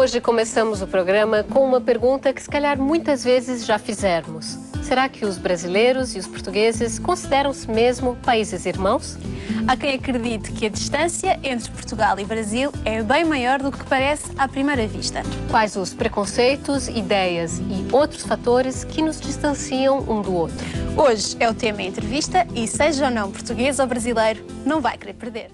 Hoje começamos o programa com uma pergunta que se calhar muitas vezes já fizemos. Será que os brasileiros e os portugueses consideram-se mesmo países irmãos? Há quem acredite que a distância entre Portugal e Brasil é bem maior do que parece à primeira vista. Quais os preconceitos, ideias e outros fatores que nos distanciam um do outro? Hoje é o tema entrevista e, seja ou não português ou brasileiro, não vai querer perder.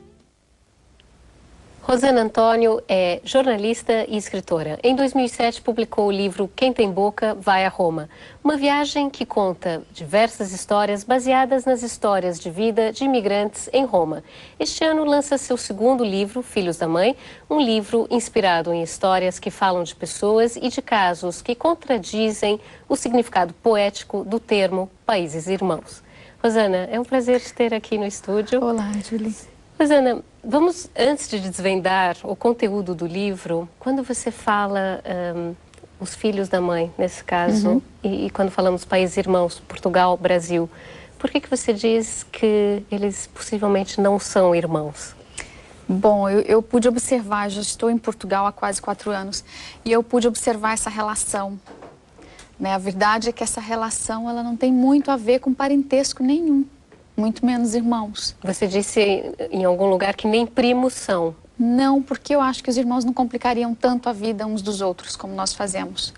Rosana Antônio é jornalista e escritora. Em 2007 publicou o livro Quem Tem Boca Vai a Roma, uma viagem que conta diversas histórias baseadas nas histórias de vida de imigrantes em Roma. Este ano lança seu segundo livro, Filhos da Mãe, um livro inspirado em histórias que falam de pessoas e de casos que contradizem o significado poético do termo países irmãos. Rosana, é um prazer te ter aqui no estúdio. Olá, Julie. Rosana, vamos, antes de desvendar o conteúdo do livro, quando você fala os filhos da mãe, nesse caso, e quando falamos países irmãos, Portugal, Brasil, por que você diz que eles possivelmente não são irmãos? Bom, eu pude observar, já estou em Portugal há quase 4 anos, e eu pude observar essa relação. Né? A verdade é que essa relação ela não tem muito a ver com parentesco nenhum. Muito menos irmãos. Você disse em algum lugar que nem primos são. Não, porque eu acho que os irmãos não complicariam tanto a vida uns dos outros como nós fazemos.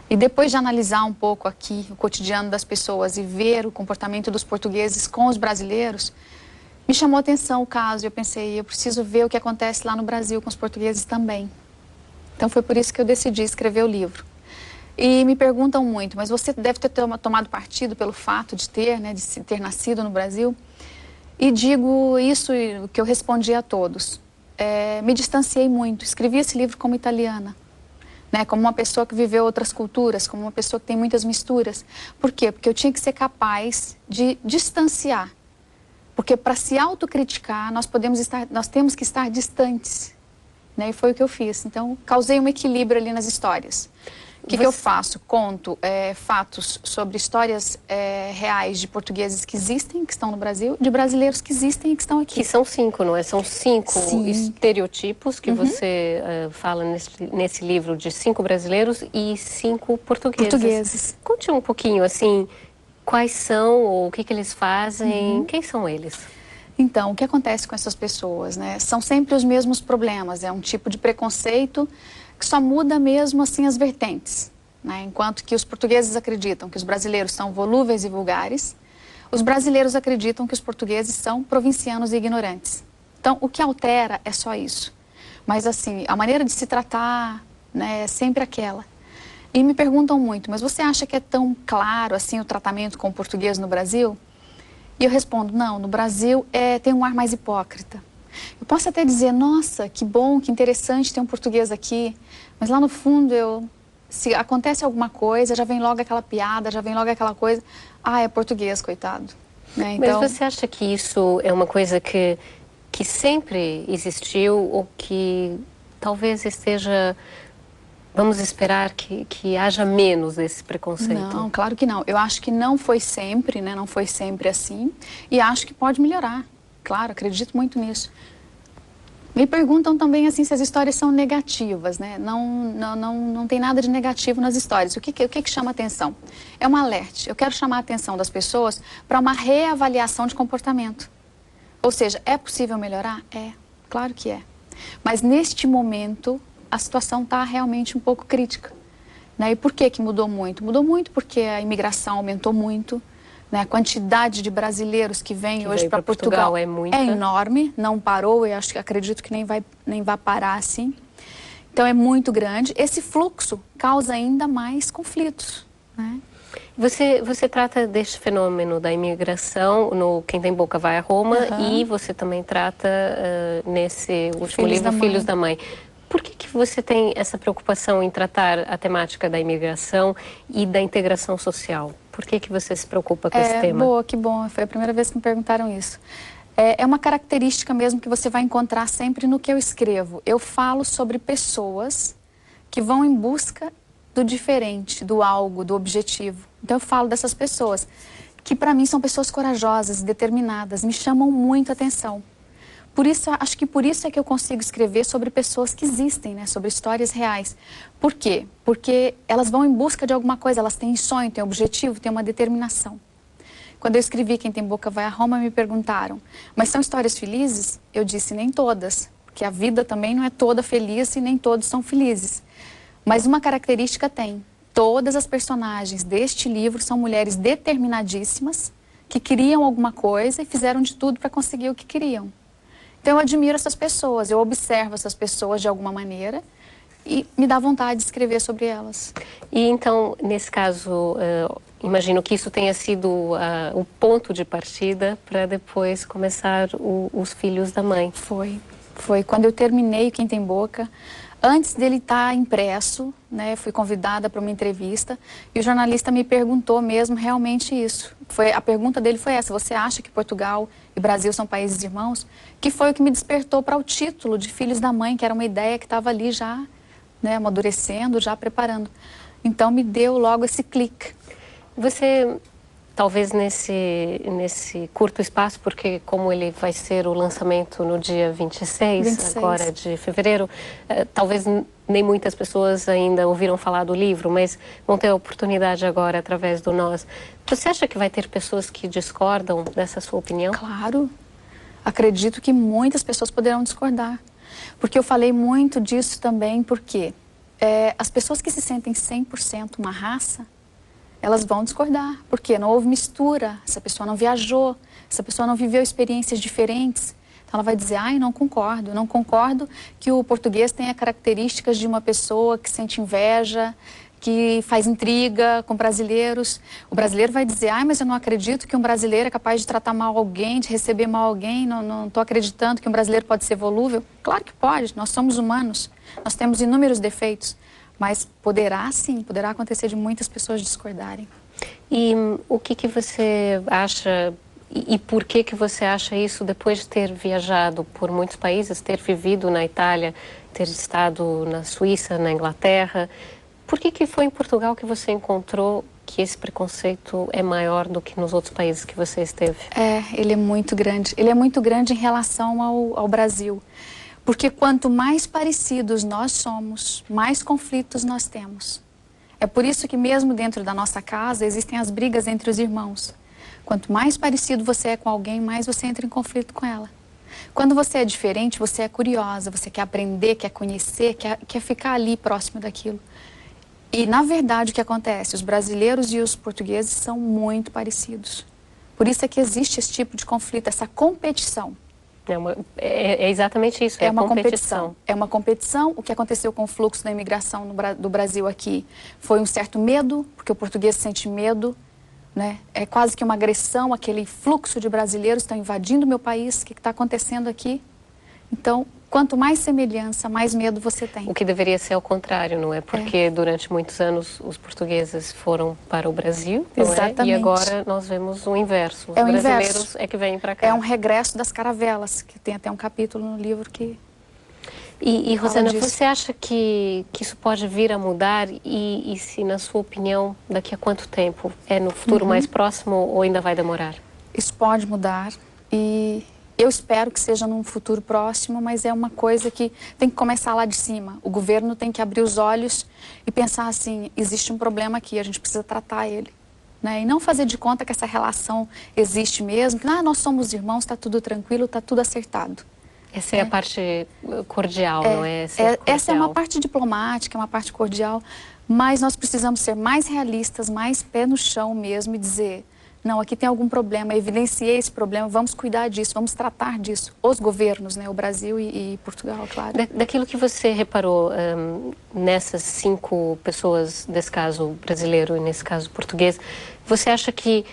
E depois de analisar um pouco aqui o cotidiano das pessoas e ver o comportamento dos portugueses com os brasileiros, me chamou a atenção o caso e eu pensei, eu preciso ver o que acontece lá no Brasil com os portugueses também. Então foi por isso que eu decidi escrever o livro. E me perguntam muito, mas você deve ter tomado partido pelo fato de ter, né, de ter nascido no Brasil? E digo isso que eu respondi a todos. Me distanciei muito, escrevi esse livro como italiana, né, como uma pessoa que viveu outras culturas, como uma pessoa que tem muitas misturas. Por quê? Porque eu tinha que ser capaz de distanciar. Porque para se autocriticar, nós temos que estar distantes. Né, e foi o que eu fiz. Então, causei um equilíbrio ali nas histórias. O que eu faço? Conto fatos sobre histórias reais de portugueses que existem, que estão no Brasil, de brasileiros que existem e que estão aqui. Que são 5, não é? São 5 Sim. estereotipos que você fala nesse livro de 5 brasileiros e 5 portugueses. Conte um pouquinho, assim, quais são, ou o que eles fazem, quem são eles? Então, o que acontece com essas pessoas, né? São sempre os mesmos problemas, é um tipo de preconceito que só muda mesmo assim as vertentes, né? Enquanto que os portugueses acreditam que os brasileiros são volúveis e vulgares, os brasileiros acreditam que os portugueses são provincianos e ignorantes. Então, o que altera é só isso. Mas assim, a maneira de se tratar, né, é sempre aquela. E me perguntam muito, mas você acha que é tão claro assim o tratamento com o português no Brasil? E eu respondo, não, no Brasil tem um ar mais hipócrita. Eu posso até dizer, nossa, que bom, que interessante ter um português aqui, mas lá no fundo, se acontece alguma coisa, já vem logo aquela piada, já vem logo aquela coisa, é português, coitado. Né? Então... Mas você acha que isso é uma coisa que sempre existiu ou que talvez esteja... Vamos esperar que haja menos esse preconceito? Não, claro que não. Eu acho que não foi sempre, né? Não foi sempre assim, e acho que pode melhorar. Claro, acredito muito nisso. Me perguntam também assim se as histórias são negativas, né? Não tem nada de negativo nas histórias. O que chama atenção? É um alerta. Eu quero chamar a atenção das pessoas para uma reavaliação de comportamento. Ou seja, é possível melhorar? É, claro que é. Mas neste momento a situação está realmente um pouco crítica. Né? E por que mudou muito? Mudou muito porque a imigração aumentou muito. Né, a quantidade de brasileiros que vem hoje para Portugal é enorme, não parou, eu acredito que nem vai parar assim. Então é muito grande. Esse fluxo causa ainda mais conflitos. Né? Você trata deste fenômeno da imigração no Quem Tem Boca Vai a Roma e você também trata nesse último livro, Filhos da Mãe. Por que você tem essa preocupação em tratar a temática da imigração e da integração social? Por que você se preocupa com esse tema? Boa, que bom. Foi a primeira vez que me perguntaram isso. É uma característica mesmo que você vai encontrar sempre no que eu escrevo. Eu falo sobre pessoas que vão em busca do diferente, do algo, do objetivo. Então eu falo dessas pessoas que para mim são pessoas corajosas, determinadas, me chamam muito a atenção. Acho que por isso é que eu consigo escrever sobre pessoas que existem, né? Sobre histórias reais. Por quê? Porque elas vão em busca de alguma coisa, elas têm sonho, têm objetivo, têm uma determinação. Quando eu escrevi Quem Tem Boca Vai a Roma, me perguntaram, mas são histórias felizes? Eu disse, nem todas, porque a vida também não é toda feliz e nem todos são felizes. Mas uma característica tem, todas as personagens deste livro são mulheres determinadíssimas, que queriam alguma coisa e fizeram de tudo para conseguir o que queriam. Então eu admiro essas pessoas, eu observo essas pessoas de alguma maneira e me dá vontade de escrever sobre elas. E então, nesse caso, imagino que isso tenha sido o ponto de partida para depois começar Os Filhos da Mãe. Foi quando eu terminei Quem Tem Boca. Antes dele estar impresso, né, fui convidada para uma entrevista e o jornalista me perguntou mesmo realmente isso. A pergunta dele foi essa, você acha que Portugal e Brasil são países irmãos? Que foi o que me despertou para o título de Filhos da Mãe, que era uma ideia que estava ali já, né, amadurecendo, já preparando. Então me deu logo esse clique. Você, talvez nesse curto espaço, porque como ele vai ser o lançamento no dia 26. Agora de fevereiro, talvez nem muitas pessoas ainda ouviram falar do livro, mas vão ter a oportunidade agora através do Nós. Você acha que vai ter pessoas que discordam dessa sua opinião? Claro. Acredito que muitas pessoas poderão discordar. Porque eu falei muito disso também, porque as pessoas que se sentem 100% uma raça, elas vão discordar, porque não houve mistura, essa pessoa não viajou, essa pessoa não viveu experiências diferentes. Então ela vai dizer, ai, não concordo que o português tenha características de uma pessoa que sente inveja, que faz intriga com brasileiros. O brasileiro vai dizer, ai, mas eu não acredito que um brasileiro é capaz de tratar mal alguém, de receber mal alguém, não estou acreditando que um brasileiro pode ser volúvel. Claro que pode, nós somos humanos, nós temos inúmeros defeitos. Mas poderá sim, poderá acontecer de muitas pessoas discordarem. E o que você acha e por que você acha isso depois de ter viajado por muitos países, ter vivido na Itália, ter estado na Suíça, na Inglaterra? Por que foi em Portugal que você encontrou que esse preconceito é maior do que nos outros países que você esteve? Ele é muito grande. Ele é muito grande em relação ao Brasil. Porque quanto mais parecidos nós somos, mais conflitos nós temos. É por isso que mesmo dentro da nossa casa existem as brigas entre os irmãos. Quanto mais parecido você é com alguém, mais você entra em conflito com ela. Quando você é diferente, você é curiosa, você quer aprender, quer conhecer, quer ficar ali próximo daquilo. E na verdade o que acontece? Os brasileiros e os portugueses são muito parecidos. Por isso é que existe esse tipo de conflito, essa competição. É exatamente isso, é uma competição. É uma competição. O que aconteceu com o fluxo da imigração do Brasil aqui foi um certo medo, porque o português sente medo, né? É quase que uma agressão, aquele fluxo de brasileiros estão invadindo o meu país, o que está acontecendo aqui? Então, quanto mais semelhança, mais medo você tem. O que deveria ser ao contrário, não é? Porque durante muitos anos os portugueses foram para o Brasil, não Exatamente. É? E agora nós vemos o inverso. Os brasileiros é que vêm para cá. É um regresso das caravelas, que tem até um capítulo no livro que... E Rosana, você acha que isso pode vir a mudar e se, na sua opinião, daqui a quanto tempo? É no futuro mais próximo ou ainda vai demorar? Isso pode mudar e... eu espero que seja num futuro próximo, mas é uma coisa que tem que começar lá de cima. O governo tem que abrir os olhos e pensar assim, existe um problema aqui, a gente precisa tratar ele. Né? E não fazer de conta que essa relação existe mesmo, que nós somos irmãos, está tudo tranquilo, está tudo acertado. Essa é a parte cordial, não é? Essa é uma parte diplomática, é uma parte cordial, mas nós precisamos ser mais realistas, mais pé no chão mesmo e dizer... não, aqui tem algum problema, evidenciei esse problema, vamos cuidar disso, vamos tratar disso. Os governos, né, o Brasil e Portugal, claro. Daquilo que você reparou nessas 5 pessoas, desse caso brasileiro e nesse caso português, você acha que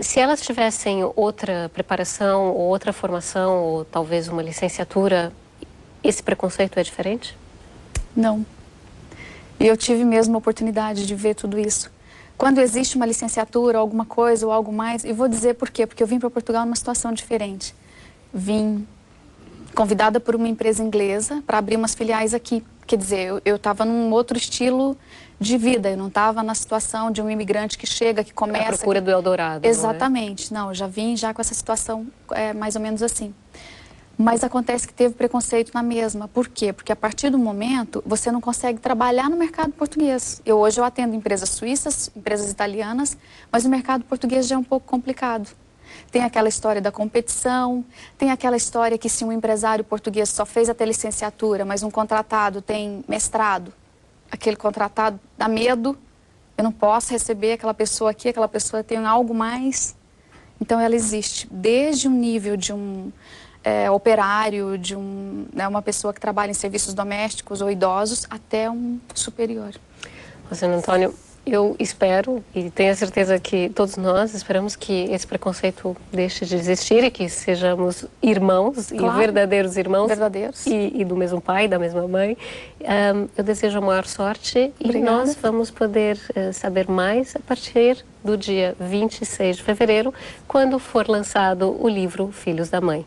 se elas tivessem outra preparação, ou outra formação, ou talvez uma licenciatura, esse preconceito é diferente? Não. E eu tive mesmo a oportunidade de ver tudo isso. Quando existe uma licenciatura, alguma coisa ou algo mais, eu vou dizer por quê, porque eu vim para Portugal numa situação diferente. Vim convidada por uma empresa inglesa para abrir umas filiais aqui. Quer dizer, eu estava num outro estilo de vida, eu não estava na situação de um imigrante que chega, que começa... A procura do Eldorado. Exatamente. Não, eu já vim já com essa situação mais ou menos assim. Mas acontece que teve preconceito na mesma. Por quê? Porque a partir do momento, você não consegue trabalhar no mercado português. Hoje eu atendo empresas suíças, empresas italianas, mas o mercado português já é um pouco complicado. Tem aquela história da competição, tem aquela história que se um empresário português só fez até licenciatura, mas um contratado tem mestrado, aquele contratado dá medo, eu não posso receber aquela pessoa aqui, aquela pessoa tem algo mais. Então ela existe desde um nível de um operário, de uma pessoa que trabalha em serviços domésticos ou idosos, até um superior. José Antônio, eu espero e tenho a certeza que todos nós esperamos que esse preconceito deixe de existir e que sejamos irmãos, claro, e verdadeiros irmãos. Verdadeiros. E do mesmo pai, da mesma mãe. Eu desejo a maior sorte. Obrigada. E nós vamos poder saber mais a partir do dia 26 de fevereiro, quando for lançado o livro Filhos da Mãe.